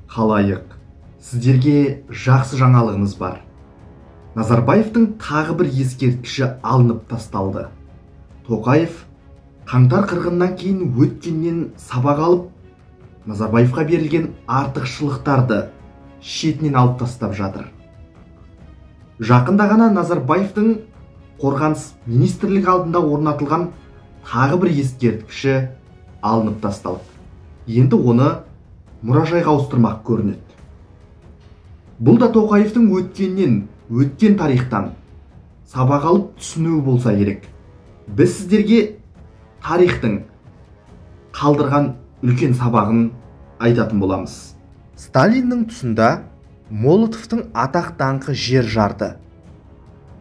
Халайық, сіздерге жақсы жаңалығымыз бар. Назарбаевтың тағы бір ескерткіші алынып тасталды. Тоқаев қаңтар қырғыннан кейін өткеннен сабақ алып, Назарбаевқа берілген артықшылықтарды шетінен алып тастап жатыр. Жақында ғана Назарбаевтың қорғаныс министрлігі алдында орнатылған тағы бір ескерткіші алынып тасталды. Енді оны мұражайға ауыстырмақ көрінеді. Бұл да Тоқаевтың өткен тарихтан сабақ алып түсінуі болса керек. Біз сіздерге тарихтың қалдырған үлкен сабағын айтатын боламыз. Сталиннің тұсында Молотовтың атақ даңқы жер жарды.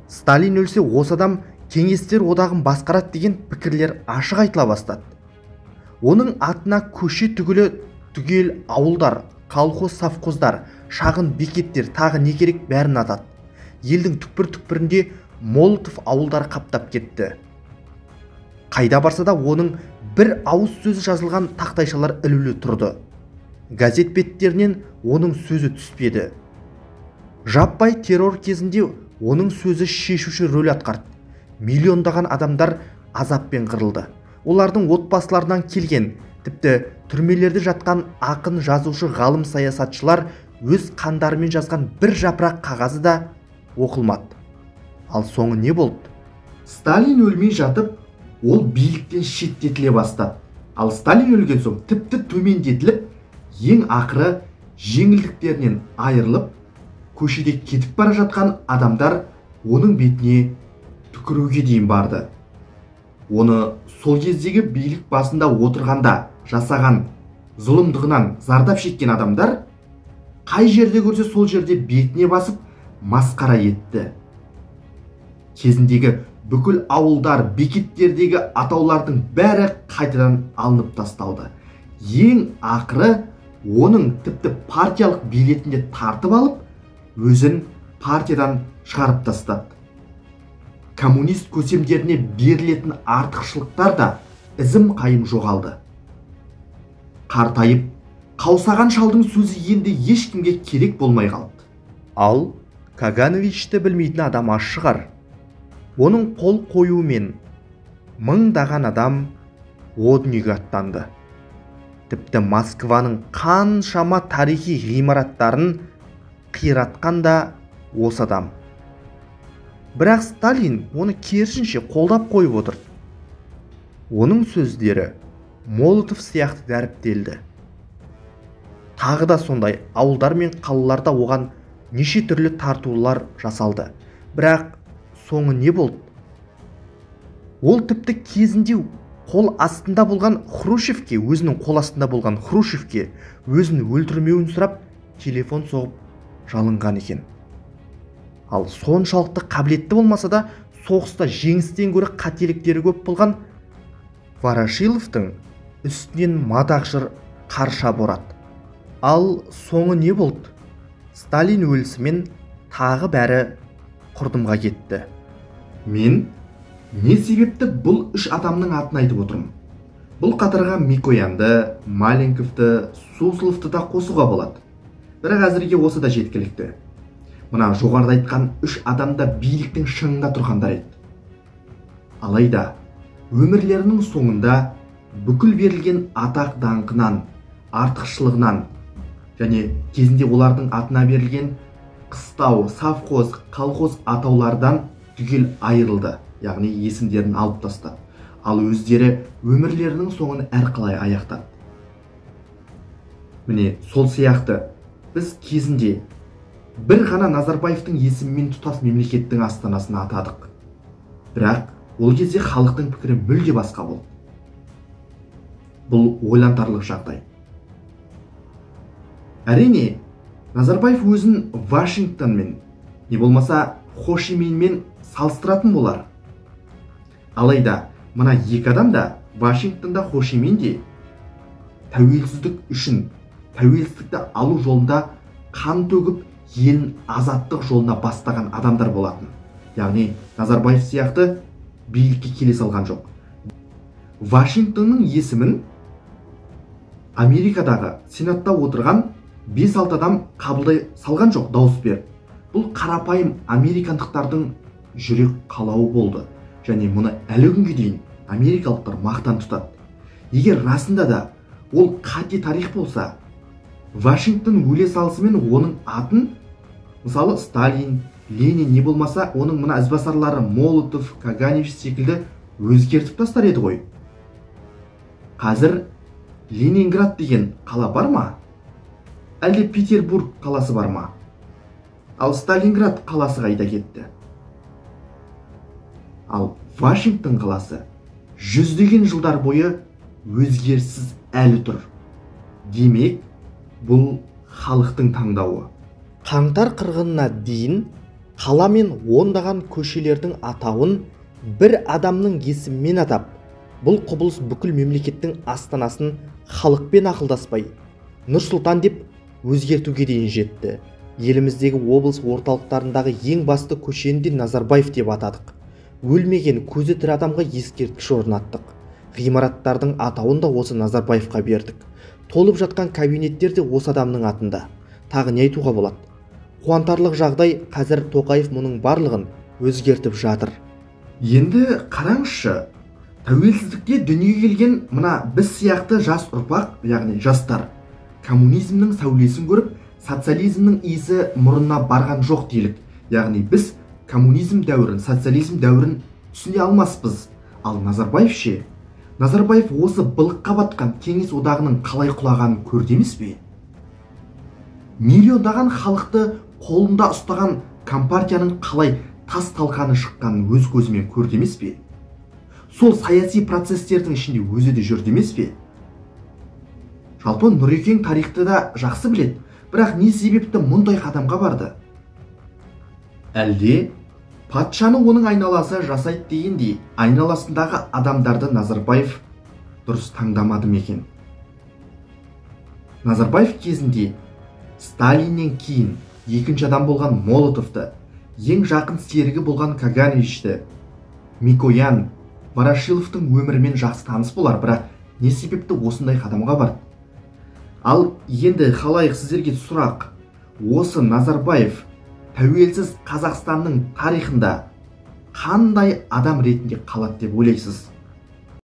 Сталин өлсе, осы адам кеңестер одағын басқарады деген пікірлер ашық айтыла бастады. Оның атына көше түгел ауылдар, колхоз, совхоздар, шағын бекеттер, тағы не керек бәрін атады. Елдің түкпір-түкпірінде Молотов ауылдар қаптап кетті. Қайда барса да оның бір ауыз сөзі жазылған тақтайшалар ілулі тұрды. Газет беттерінен оның сөзі түспеді. Жаппай террор кезінде оның сөзі шешуші рөл атқарды. Миллиондаған адамдар азаппен қырылды. Олардың отбасыларынан келген, тіпті түрмелерде жатқан ақын, жазушы, ғалым, саясатшылар өз қандарымен жазған бір жапырақ қағазы да оқылмады. Ал соңы не болды? Сталин өлмей жатып, ол биліктен шеттетіле бастады. Ал Сталин өлген соң тіпті төмендетіліп, ең ақыры жеңілдіктерінен айырылып, көшеде кетіп бара жатқан адамдар оның бетіне түкіруге дейін барды. Оны сол кездегі билік басында отырғанда жасаған зұлымдығынан зардап шеккен адамдар қай жерде көрсе сол жерде бетіне басып масқара етті. Кезіндегі бүкіл ауылдар, бекеттердегі атаулардың бәрі қайтадан алынып тасталды. Ең ақыры оның тіпті партиялық билетінде тартып алып, өзін партиядан шығарып тастады. Коммунист көсемдеріне берілетін артықшылықтар да ізім қайым жоғалды. Қартайып, қаусаған шалдың сөзі енді ешкімге керек болмай қалды. Ал Кагановичті білмейтін адам аз шығар. Оның қол қоюымен мыңдаған адам о дүниеге аттанды. Тіпті Москваның қаншама тарихи ғимараттарын қиратқан да осы адам. Бірақ Сталин оны керісінше қолдап қойып отыр. Оның сөздері Молотов сияқты дәріптелді. Тағы да сондай ауылдар мен қалаларда оған неше түрлі тартулар жасалды. Бірақ соңы не болды? Ол тіпті кезінде қол астында болған Хрущевке, өзінің қол астында болған Хрущевке өзін өлтірмеуін сұрап телефон соғып жалынған екен. Ал соншалықты қабілетті болмаса да соғыста жеңістен гөрі қателіктері көп болған Ворошиловтың үстінен мадақ-жыр қарша борады. Ал соңы не болды? Сталин өлісімен тағы бәрі құрдымға кетті. Мен не себепті бұл үш адамның атын айтып отырмын? Бұл қатарға Микоянды, Маленковты, Сусловты да қосуға болады. Бірақ әзірге осы да жеткілікті. Мына жоғарыда айтқан үш адамда биліктің шыңында тұрғандар еді. Алайда өмірлерінің соңында бүкіл берілген атақ даңқынан, артықшылығынан және кезінде олардың атына берілген қыстау, совхоз, колхоз атаулардан түгел айырылды, яғни есімдерін алып тастады. Ал өздері өмірлерінің соңын әрқалай аяқтады. Міне сол сияқты біз кезінде бір ғана Назарбаевтың есімімен тұтас мемлекеттің астанасын атадық. Бірақ ол кезде халықтың пікірі мүлде басқа болды. Бұл ойлантарлық жағдай. Әрине, Назарбаев өзін Вашингтонмен, не болмаса Хошиминмен салыстыратын болар. Алайда мына екі адам да Вашингтонда, Хошиминде тәуелсіздік үшін, тәуелсіздікті алу жолында қан төгіп елін азаттық жолына бастаған адамдар болатын. Яғни Назарбаев сияқты билікке келе салған жоқ. Вашингтонның есімін Америкадағы сенатта отырған 5-6 адам қабылдай салған жоқ дауыс беріп. Бұл қарапайым американдықтардың жүрек қалауы болды, және мұны әлі күнге дейін америкалықтар мақтан тұтады. Егер расында да ол қате тарих болса, Вашингтон өле салысымен оның атын, мысалы Сталин, Ленин, не болмаса оның мына ізбасарлары Молотов, Каганевич секілді өзгертіп тастар еді ғой. Қазір Ленинград деген қала бар ма? Әлде Петербург қаласы бар ма? Ал Сталинград қаласы қайда кетті? Ал Вашингтон қаласы жүздеген жылдар бойы өзгеріссіз әлі тұр. Демек, бұл халықтың таңдауы. Қаңтар қырғынына дейін қала мен ондаған көшелердің атауын бір адамның есімімен атап, бұл құбылыс бүкіл мемлекеттің астанасын халықпен ақылдаспай Нұр-Сұлтан деп өзгертуге дейін жетті. Еліміздегі облыс орталықтарындағы ең басты көшені де Назарбаев деп атадық. Өлмеген көзі тірі адамға ескерткіш орнаттық. Ғимараттардың атауын да осы Назарбаевқа бердік. Толып жатқан кабинеттер де осы адамның атында. Тағы не айтуға болады? Қуантарлық жағдай, қазір Тоқаев мұның барлығын өзгертіп жатыр. Енді қараңызшы, тәуелсіздікте дүниеге келген мына біз сияқты жас ұрпақ, яғни жастар, коммунизмнің сәулесін көріп, социализмнің иісі мұрнына барған жоқ делік. Яғни біз коммунизм дәуірін, социализм дәуірін түсіне алмаспыз. Ал Назарбаев ше? Назарбаев осы былыққа батқан Кеңес одағының қалай құлағанын көрді емес пе? Миллиондаған халықты қолында ұстаған компартияның қалай тас талқаны шыққанын өз көзімен көрді емес пе? Сол саяси процестердің ішінде өзі де жүрді емес пе? Жалпы Нұрекең тарихты да жақсы біледі, бірақ не себепті мұндай қадамға барды? Әлде патшаны оның айналасы жасайды дегендей, айналасындағы адамдарды Назарбаев дұрыс таңдамады ма екен? Назарбаев кезінде Сталиннен кейін екінші адам болған Молотовты, ең жақын серігі болған Каганевичті, Микоян, Ворошиловтың өмірімен жақсы таныс болар, бірақ не себепті осындай қадамға барды? Ал енді халайық сіздерге сұрақ, осы Назарбаев тәуелсіз Қазақстанның тарихында қандай адам ретінде қалады деп ойлайсыз?